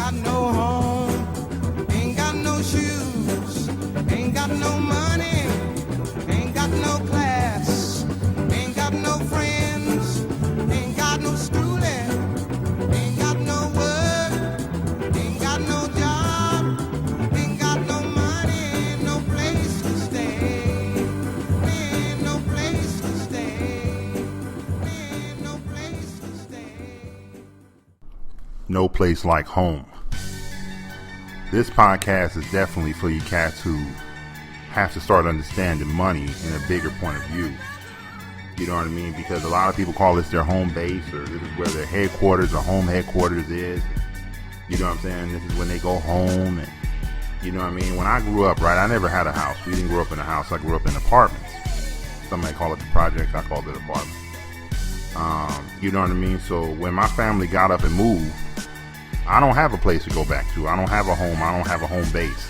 got no home, ain't got no shoes, ain't got no money, ain't got no class, ain't got no friends, ain't got no schooling, ain't got no work, ain't got no job, ain't got no money, no place to stay, ain't no place to stay, ain't no place to stay. No place like home. This podcast is definitely for you cats who have to start understanding money in a bigger point of view. You know what I mean? Because a lot of people call this their home base, or this is where their headquarters or home headquarters is. You know what I'm saying? This is when they go home. And you know what I mean? When I grew up, right, I never had a house. We didn't grow up in a house. I grew up in apartments. Some might call it the projects. I called it apartments. You know what I mean? So when my family got up and moved, I don't have a place to go back to. I don't have a home. I don't have a home base.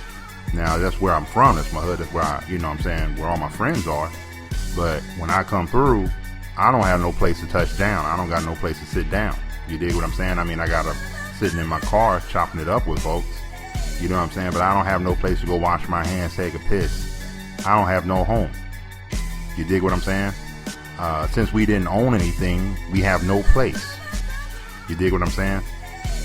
Now, that's where I'm from. That's my hood. That's where you know what I'm saying, where all my friends are. But when I come through, I don't have no place to touch down. I don't got no place to sit down. You dig what I'm saying? I mean, I got to sitting in my car chopping it up with folks. You know what I'm saying? But I don't have no place to go wash my hands, take a piss. I don't have no home. You dig what I'm saying? Since we didn't own anything, we have no place. You dig what I'm saying?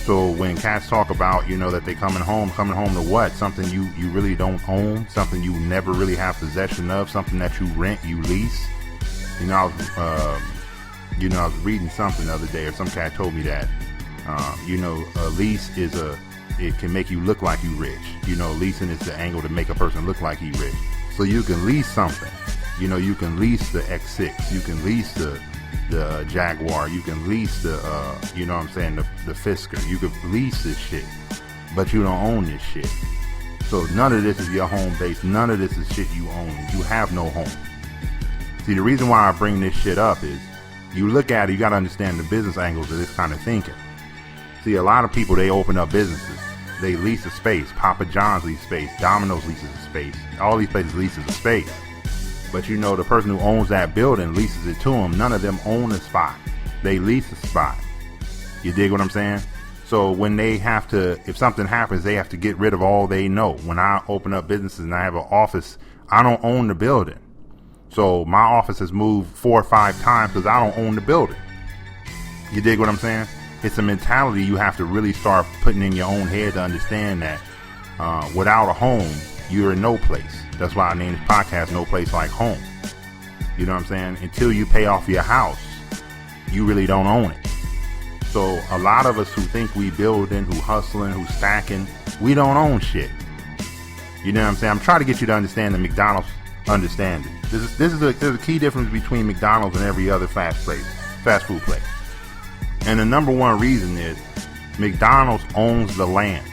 So when cats talk about, you know, that they coming home to what? Something you really don't own, something you never really have possession of, something that you rent, you lease. You know, I was reading something the other day, or some cat told me that, you know, a lease it can make you look like you rich. You know, leasing is the angle to make a person look like he rich. So you can lease something. You know, you can lease the X6, you can lease the Jaguar, you can lease the, you know what I'm saying, the Fisker. You can lease this shit, but you don't own this shit. So none of this is your home base. None of this is shit you own. You have no home. See, the reason why I bring this shit up is you look at it, you got to understand the business angles of this kind of thinking. See, a lot of people, they open up businesses. They lease a space. Papa John's leases space. Domino's leases a space. All these places leases a space. But you know, the person who owns that building leases it to them. None of them own a spot. They lease a spot. You dig what I'm saying? So when they have to, if something happens, they have to get rid of all they know. When I open up businesses and I have an office, I don't own the building. So my office has moved 4 or 5 times because I don't own the building. You dig what I'm saying? It's a mentality you have to really start putting in your own head to understand that without a home, you're in no place. That's why I named this podcast No Place Like Home. You know what I'm saying? Until you pay off your house, you really don't own it. So a lot of us who think we building, who hustling, who stacking, we don't own shit. You know what I'm saying? I'm trying to get you to understand the McDonald's understanding. There's a key difference between McDonald's and every other fast food place. And the number one reason is McDonald's owns the land.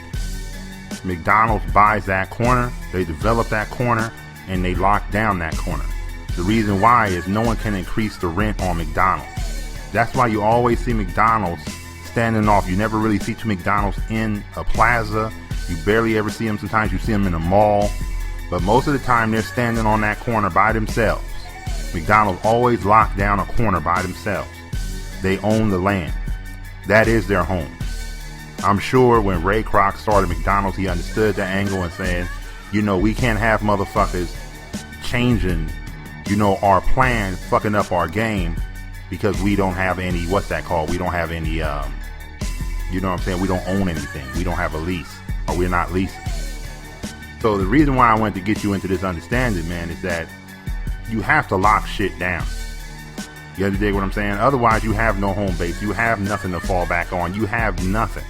McDonald's buys that corner, they develop that corner, and they lock down that corner. The reason why is no one can increase the rent on McDonald's. That's why you always see McDonald's standing off. You never really see two McDonald's in a plaza. You barely ever see them. Sometimes you see them in a mall. But most of the time they're standing on that corner by themselves. McDonald's always lock down a corner by themselves. They own the land. That is their home. I'm sure when Ray Kroc started McDonald's, he understood the angle and saying, you know, we can't have motherfuckers changing, you know, our plan, fucking up our game because we don't have any, what's that called? We don't have any, you know what I'm saying? We don't own anything. We don't have a lease, or we're not leasing. So the reason why I wanted to get you into this understanding, man, is that you have to lock shit down. You understand what I'm saying? Otherwise, you have no home base. You have nothing to fall back on. You have nothing.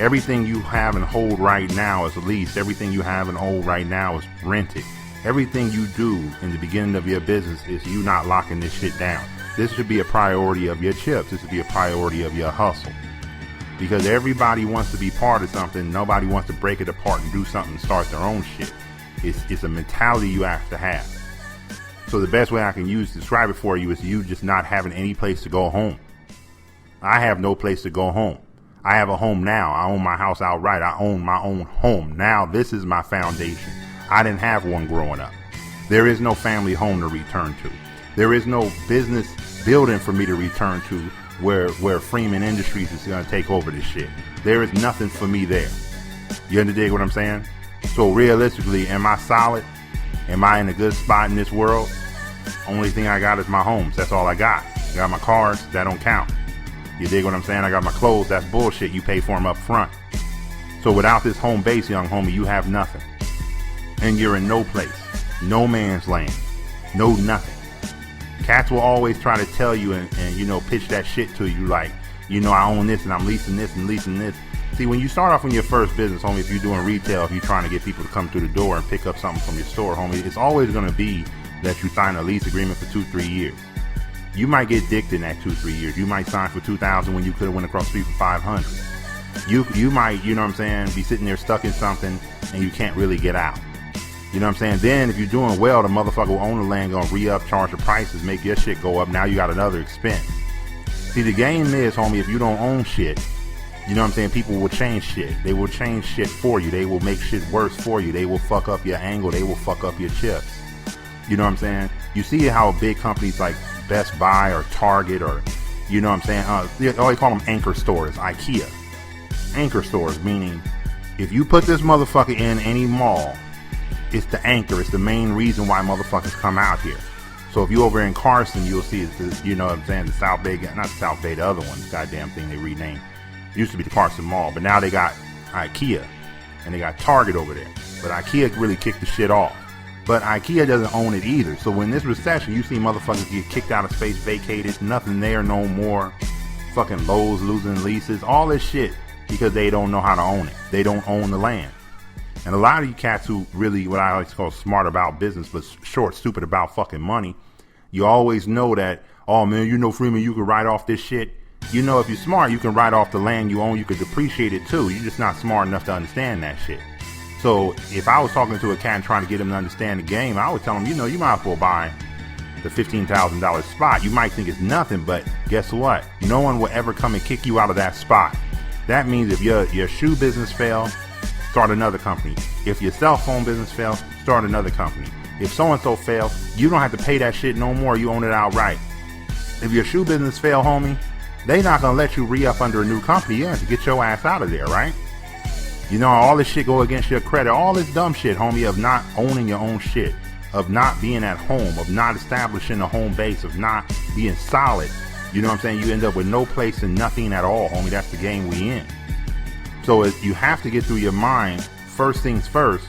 Everything you have and hold right now is leased. Everything you have and hold right now is rented. Everything you do in the beginning of your business is you not locking this shit down. This should be a priority of your chips. This should be a priority of your hustle. Because everybody wants to be part of something. Nobody wants to break it apart and do something and start their own shit. It's a mentality you have to have. So the best way I can use to describe it for you is you just not having any place to go home. I have no place to go home. I have a home now. I own my house outright. I own my own home. Now this is my foundation. I didn't have one growing up. There is no family home to return to. There is no business building for me to return to where Freeman Industries is going to take over this shit. There is nothing for me there. You understand what I'm saying? So realistically, am I solid? Am I in a good spot in this world? Only thing I got is my homes. That's all I got. I got my cars. That don't count. You dig what I'm saying? I got my clothes. That's bullshit. You pay for them up front. So without this home base, young homie, you have nothing. And you're in no place. No man's land. No nothing. Cats will always try to tell you and you know, pitch that shit to you like, you know, I own this and I'm leasing this and leasing this. See, when you start off in your first business, homie, if you're doing retail, if you're trying to get people to come through the door and pick up something from your store, homie, it's always going to be that you sign a lease agreement for 2-3 years. You might get dicked in that 2-3 years. You might sign for $2,000 when you could have went across the street for $500. You might, you know what I'm saying, be sitting there stuck in something and you can't really get out. You know what I'm saying? Then if you're doing well, the motherfucker who own the land gonna re-up, charge the prices, make your shit go up. Now you got another expense. See, the game is, homie, if you don't own shit, you know what I'm saying, people will change shit. They will change shit for you. They will make shit worse for you. They will fuck up your angle. They will fuck up your chips. You know what I'm saying? You see how big companies like Best Buy or Target or, you know what I'm saying, they always call them anchor stores, IKEA. Anchor stores, meaning if you put this motherfucker in any mall, it's the anchor. It's the main reason why motherfuckers come out here. So if you over in Carson, you'll see, you know what I'm saying, the South Bay, not South Bay, the other one, the goddamn thing they renamed. It used to be the Carson Mall, but now they got IKEA and they got Target over there. But IKEA really kicked the shit off. But IKEA doesn't own it either. So when this recession, you see motherfuckers get kicked out of space, vacated, nothing there no more. Fucking Lowe's losing leases, all this shit because they don't know how to own it. They don't own the land. And a lot of you cats who really, what I like to call smart about business, but short, stupid about fucking money, you always know that, oh man, you know, Freeman, you can write off this shit. You know, if you're smart, you can write off the land you own. You could depreciate it too. You're just not smart enough to understand that shit. So if I was talking to a cat and trying to get him to understand the game, I would tell him, you know, you might as well buy the $15,000 spot. You might think it's nothing, but guess what? No one will ever come and kick you out of that spot. That means if your shoe business fails, start another company. If your cell phone business fails, start another company. If so-and-so fails, you don't have to pay that shit no more. You own it outright. If your shoe business fail, homie, they not gonna let you re-up under a new company. You have to get your ass out of there, right? You know, all this shit go against your credit. All this dumb shit, homie, of not owning your own shit, of not being at home, of not establishing a home base, of not being solid. You know what I'm saying? You end up with no place and nothing at all, homie. That's the game we in. So you have to get through your mind, first things first.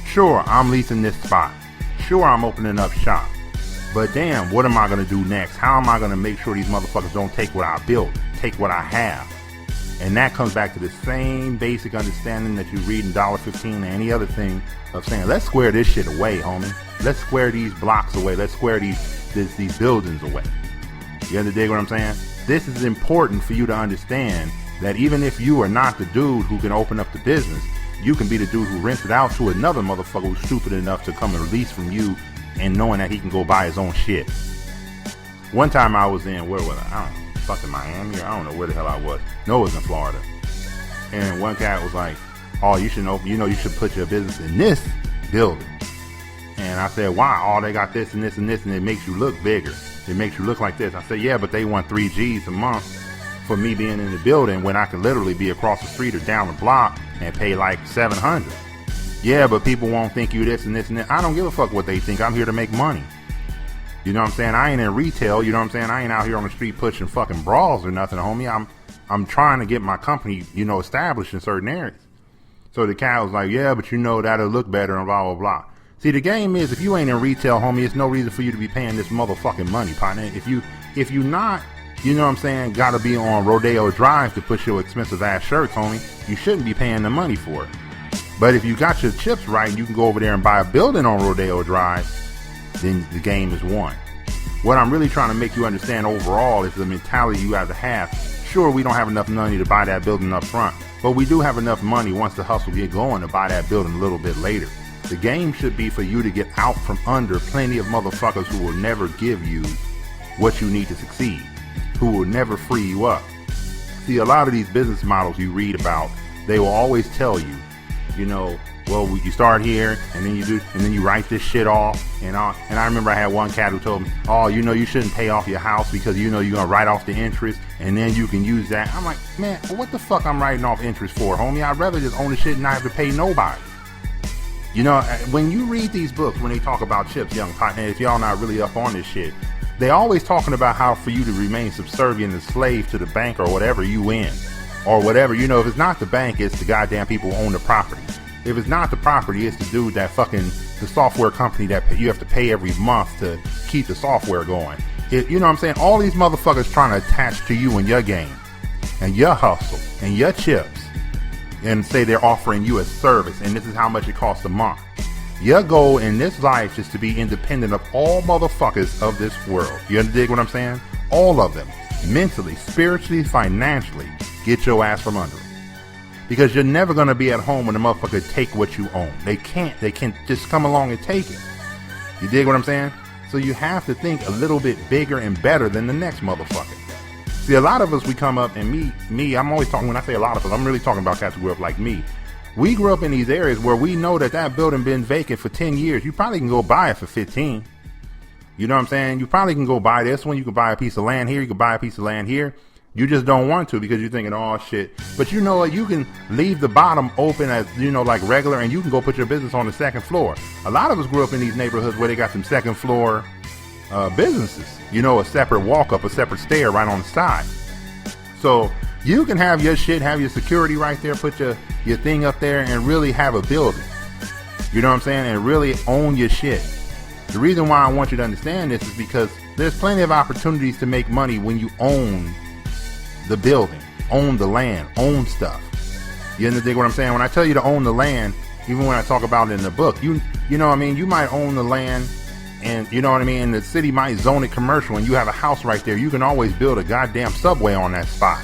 Sure, I'm leasing this spot. Sure, I'm opening up shop. But damn, what am I going to do next? How am I going to make sure these motherfuckers don't take what I built, take what I have? And that comes back to the same basic understanding that you read in $1.15 or any other thing of saying, let's square this shit away, homie. Let's square these blocks away. Let's square these buildings away. You understand what I'm saying? This is important for you to understand that even if you are not the dude who can open up the business, you can be the dude who rents it out to another motherfucker who's stupid enough to come and lease from you and knowing that he can go buy his own shit. One time I was in, where was I don't know, fucking Miami, or I don't know where the hell I was. No, it was in Florida. And one cat was like, oh, you should open, you know, you should put your business in this building. And I said, why? Oh, they got this and this and this, and it makes you look bigger. It makes you look like this. I said, yeah, but they want 3 G's a month for me being in the building when I could literally be across the street or down the block and pay like $700. Yeah, but people won't think you this and this and that. I don't give a fuck what they think. I'm here to make money. You know what I'm saying? I ain't in retail. You know what I'm saying? I ain't out here on the street pushing fucking brawls or nothing, homie. I'm trying to get my company, you know, established in certain areas. So the cat was like, yeah, but you know, that'll look better and blah, blah, blah. See, the game is, if you ain't in retail, homie, it's no reason for you to be paying this motherfucking money, partner. If you not, you know what I'm saying, gotta be on Rodeo Drive to push your expensive ass shirts, homie, you shouldn't be paying the money for it. But if you got your chips right and you can go over there and buy a building on Rodeo Drive, then the game is won. What I'm really trying to make you understand overall is the mentality you have to have. Sure, we don't have enough money to buy that building up front, but we do have enough money once the hustle get going to buy that building a little bit later. The game should be for you to get out from under plenty of motherfuckers who will never give you what you need to succeed, who will never free you up. See, a lot of these business models you read about, they will always tell you you know, well, you start here, and then you write this shit off, and I remember I had one cat who told me, oh, you know, you shouldn't pay off your house because you know you're gonna write off the interest, and then you can use that. I'm like, man, what the fuck I'm writing off interest for, homie? I'd rather just own the shit and not have to pay nobody. You know, when you read these books, when they talk about chips, young partner, if y'all not really up on this shit, they always talking about how for you to remain subservient and slave to the bank or whatever you in, or whatever, you know, if it's not the bank, it's the goddamn people who own the property. If it's not the property, it's the dude that fucking, the software company that you have to pay every month to keep the software going. You know what I'm saying? All these motherfuckers trying to attach to you and your game, and your hustle, and your chips, and say they're offering you a service, and this is how much it costs a month. Your goal in this life is to be independent of all motherfuckers of this world. You dig what I'm saying? All of them. Mentally, spiritually, financially, get your ass from under it. Because you're never going to be at home when the motherfucker take what you own. They can't just come along and take it. You dig what I'm saying? So you have to think a little bit bigger and better than the next motherfucker. See, a lot of us, we come up, and me, I'm always talking, when I say a lot of us, I'm really talking about cats who grew up like me. We grew up in these areas where we know that building been vacant for 10 years. You probably can go buy it for 15. You know what I'm saying? You probably can go buy this one. You can buy a piece of land here. You can buy a piece of land here. You just don't want to because you're thinking, oh shit. But you know what? You can leave the bottom open as, you know, like regular, and you can go put your business on the second floor. A lot of us grew up in these neighborhoods where they got some second floor businesses. You know, a separate walk up, a separate stair right on the side. So you can have your shit, have your security right there, put your thing up there, and really have a building. You know what I'm saying? And really own your shit. The reason why I want you to understand this is because there's plenty of opportunities to make money when you own the building, own the land, own stuff. You understand what I'm saying? When I tell you to own the land, even when I talk about it in the book, you know what I mean? You might own the land, and you know what I mean? And the city might zone it commercial, and you have a house right there. You can always build a goddamn subway on that spot.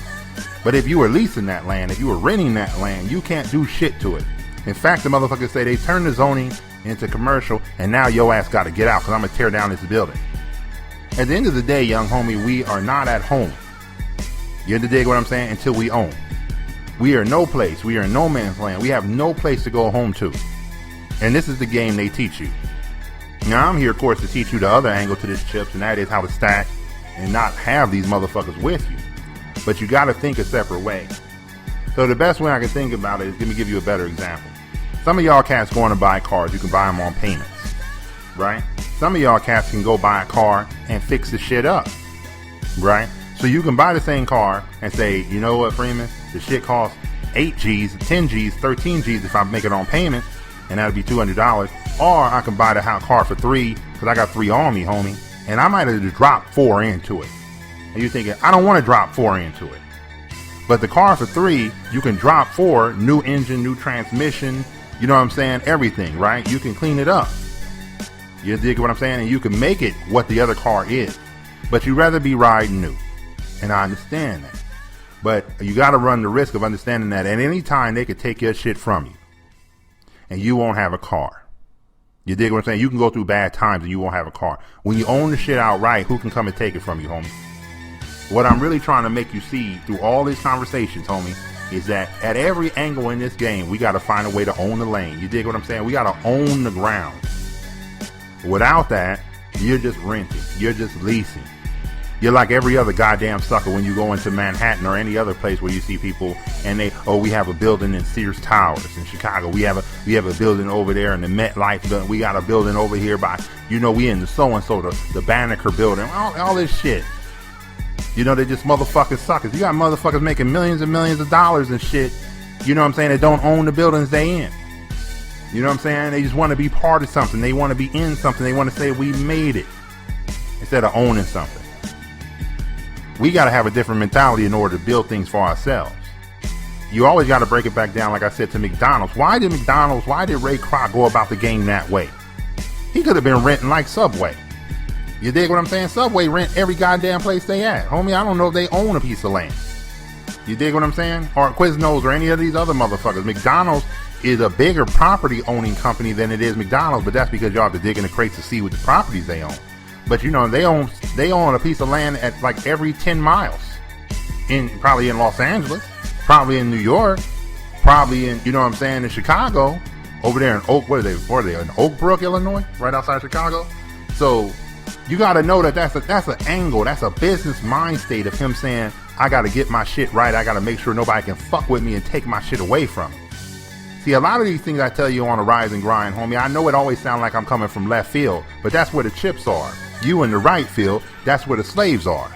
But if you were leasing that land, if you were renting that land, you can't do shit to it. In fact, the motherfuckers say they turn the zoning into commercial, and now your ass got to get out because I'm going to tear down this building. At the end of the day, young homie, we are not at home. You dig what I'm saying? Until we own. We are no place. We are in no man's land. We have no place to go home to. And this is the game they teach you. Now, I'm here, of course, to teach you the other angle to this chips, and that is how to stack and not have these motherfuckers with you. But you got to think a separate way. So the best way I can think about it is, let me give you a better example. Some of y'all cats going to buy cars. You can buy them on payments, right? Some of y'all cats can go buy a car and fix the shit up, right? So you can buy the same car and say, you know what, Freeman, the shit costs 8 G's, 10 G's, 13 G's if I make it on payment, and that'll be $200. Or I can buy the car for 3 because I got 3 on me, homie, and I might have just dropped 4 into it. And you're thinking, I don't want to drop 4 into it. But the car for 3, you can drop 4, new engine, new transmission, you know what I'm saying, everything, right? You can clean it up. You dig what I'm saying? And you can make it what the other car is. But you'd rather be riding new. And I understand that. But you got to run the risk of understanding that at any time they could take your shit from you. And you won't have a car. You dig what I'm saying? You can go through bad times and you won't have a car. When you own the shit outright, who can come and take it from you, homie? What I'm really trying to make you see through all these conversations, homie, is that at every angle in this game, we got to find a way to own the lane. You dig what I'm saying? We got to own the ground. Without that, you're just renting. You're just leasing. You're like every other goddamn sucker when you go into Manhattan or any other place where you see people and we have a building in Sears Towers in Chicago. We have a building over there in the MetLife building. We got a building over here by, you know, we in the so-and-so, the Banneker building, all this shit. You know, they're just motherfucking suckers. You got motherfuckers making millions and millions of dollars and shit, you know what I'm saying, that don't own the buildings they in. You know what I'm saying? They just want to be part of something. They want to be in something. They want to say we made it instead of owning something. We got to have a different mentality in order to build things for ourselves. You always got to break it back down, like I said, to McDonald's. Why did Ray Kroc go about the game that way? He could have been renting like Subway. You dig what I'm saying? Subway rent every goddamn place they at. Homie, I don't know if they own a piece of land. You dig what I'm saying? Or Quiznos or any of these other motherfuckers. McDonald's is a bigger property owning company than it is McDonald's, but that's because y'all have to dig in the crates to see what the properties they own. But you know, they own a piece of land at like every 10 miles. Probably in Los Angeles, probably in New York, probably in, you know what I'm saying, in Chicago, over there in where are they, in Oak Brook, Illinois, right outside Chicago. So you got to know that that's an angle, that's a business mind state of him saying, I got to get my shit right, I got to make sure nobody can fuck with me and take my shit away from me. See, a lot of these things I tell you on a rise and grind, homie, I know it always sounds like I'm coming from left field, but that's where the chips are. You in the right field, that's where the slaves are.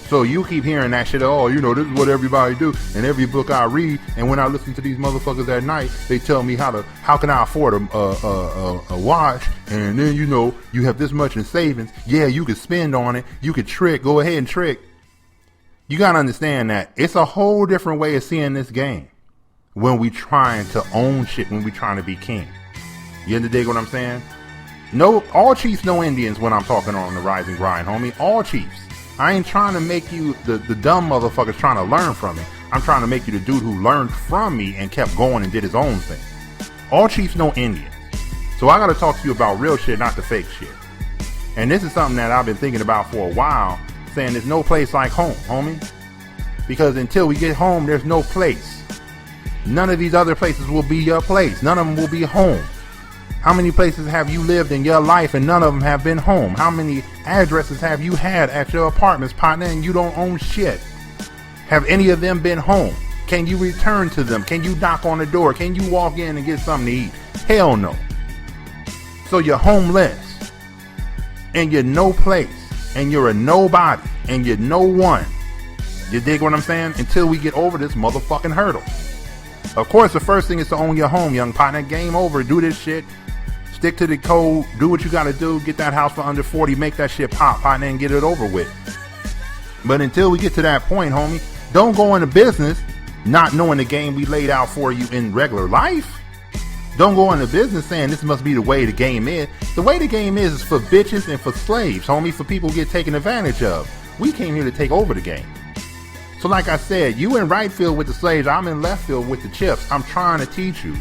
So you keep hearing that shit, oh, you know, this is what everybody do. And every book I read, and when I listen to these motherfuckers at night, they tell me how can I afford a watch? And then, you know, you have this much in savings. Yeah, you could spend on it. You could trick. Go ahead and trick. You got to understand that it's a whole different way of seeing this game when we trying to own shit, when we trying to be king. You dig what I'm saying? No, all chiefs, no Indians when I'm talking on the rise and grind, homie. All chiefs. I ain't trying to make you the dumb motherfuckers trying to learn from me. I'm trying to make you the dude who learned from me and kept going and did his own thing. All chiefs, no Indians. So I got to talk to you about real shit, not the fake shit. And this is something that I've been thinking about for a while, saying there's no place like home, homie. Because until we get home, there's no place. None of these other places will be your place. None of them will be home. How many places have you lived in your life and none of them have been home? How many addresses have you had at your apartments, partner, and you don't own shit? Have any of them been home? Can you return to them? Can you knock on the door? Can you walk in and get something to eat? Hell no. So you're homeless and you're no place and you're a nobody and you're no one. You dig what I'm saying? Until we get over this motherfucking hurdle. Of course, the first thing is to own your home, young partner. Game over. Do this shit. Stick to the code. Do what you got to do. Get that house for under 40. Make that shit pop, partner, and get it over with. But until we get to that point, homie, don't go into business not knowing the game we laid out for you in regular life. Don't go into business saying this must be the way the game is. The way the game is for bitches and for slaves, homie, for people who get taken advantage of. We came here to take over the game. So like I said, you in right field with the slaves, I'm in left field with the chips. I'm trying to teach you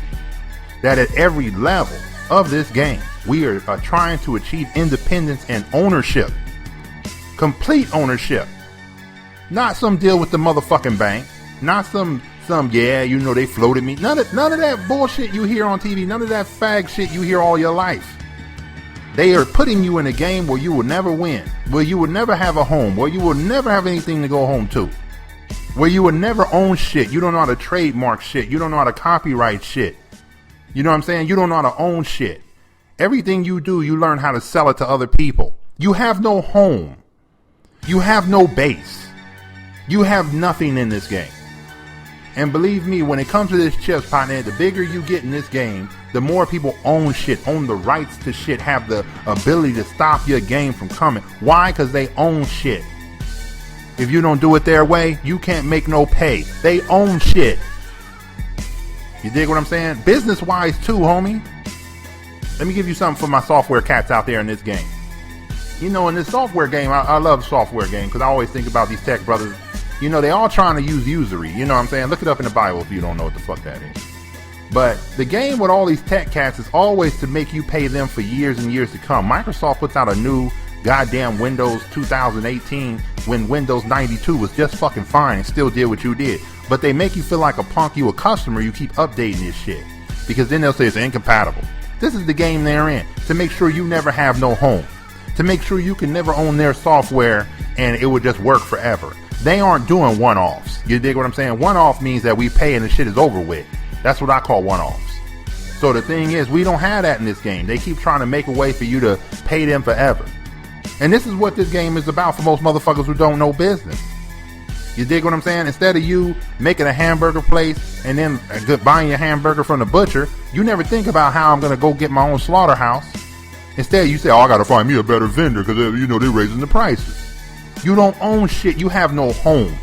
that at every level of this game, we are trying to achieve independence and ownership. Complete ownership. Not some deal with the motherfucking bank. Not some yeah, you know, they floated me. None of that bullshit you hear on TV. None of that fag shit you hear all your life. They are putting you in a game where you will never win. Where you will never have a home. Where you will never have anything to go home to. Where you will never own shit. You don't know how to trademark shit. You don't know how to copyright shit. You know what I'm saying? You don't know how to own shit. Everything you do, you learn how to sell it to other people. You have no home. You have no base. You have nothing in this game. And believe me, when it comes to this chips, partner, the bigger you get in this game, the more people own shit, own the rights to shit, have the ability to stop your game from coming. Why? Because they own shit. If you don't do it their way, you can't make no pay. They own shit. You dig what I'm saying? Business-wise too, homie. Let me give you something for my software cats out there in this game. You know, in this software game, I love software game because I always think about these tech brothers. You know, they all trying to use usury. You know what I'm saying? Look it up in the Bible if you don't know what the fuck that is. But the game with all these tech cats is always to make you pay them for years and years to come. Microsoft puts out a new goddamn Windows 2018 when Windows 92 was just fucking fine and still did what you did. But they make you feel like a punk, you a customer, you keep updating this shit. Because then they'll say it's incompatible. This is the game they're in. To make sure you never have no home. To make sure you can never own their software and it would just work forever. They aren't doing one-offs. You dig what I'm saying? One-off means that we pay and the shit is over with. That's what I call one-offs. So the thing is, we don't have that in this game. They keep trying to make a way for you to pay them forever. And this is what this game is about for most motherfuckers who don't know business. You dig what I'm saying? Instead of you making a hamburger place and then buying your hamburger from the butcher, you never think about how I'm going to go get my own slaughterhouse. Instead, you say, oh, I got to find me a better vendor because, you know, they're raising the prices. You don't own shit. You have no home.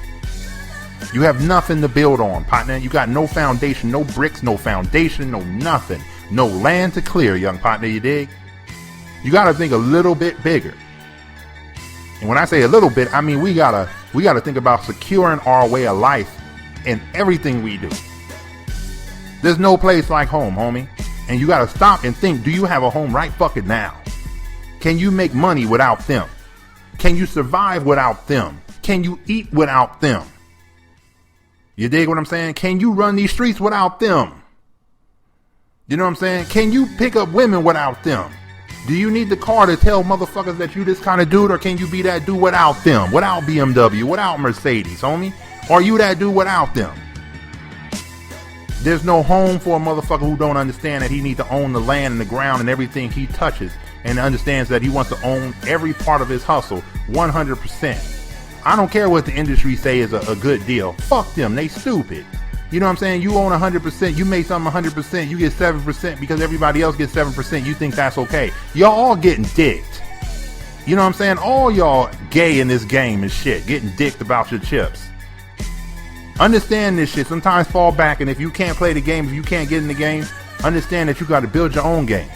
You have nothing to build on, partner. You got no foundation, no bricks, no foundation, no nothing. No land to clear, young partner, you dig? You got to think a little bit bigger. And when I say a little bit, I mean we gotta think about securing our way of life in everything we do. There's no place like home, homie. And you gotta stop and think, do you have a home right fucking now? Can you make money without them? Can you survive without them? Can you eat without them? You dig what I'm saying? Can you run these streets without them? You know what I'm saying? Can you pick up women without them? Do you need the car to tell motherfuckers that you this kind of dude, or can you be that dude without them? Without BMW, without Mercedes, homie? Are you that dude without them? There's no home for a motherfucker who don't understand that he needs to own the land and the ground and everything he touches, and understands that he wants to own every part of his hustle 100%. I don't care what the industry say is a good deal. Fuck them. They stupid. You know what I'm saying? You own 100%. You make something 100%. You get 7% because everybody else gets 7%. You think that's okay. Y'all all getting dicked. You know what I'm saying? All y'all gay in this game and shit. Getting dicked about your chips. Understand this shit. Sometimes fall back, and if you can't play the game, if you can't get in the game, understand that you got to build your own game.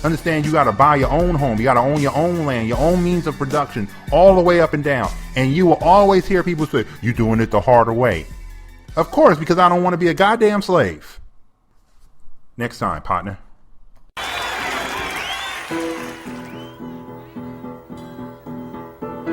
Understand you got to buy your own home. You got to own your own land, your own means of production, all the way up and down. And you will always hear people say, you're doing it the harder way. Of course, because I don't want to be a goddamn slave. Next time, partner.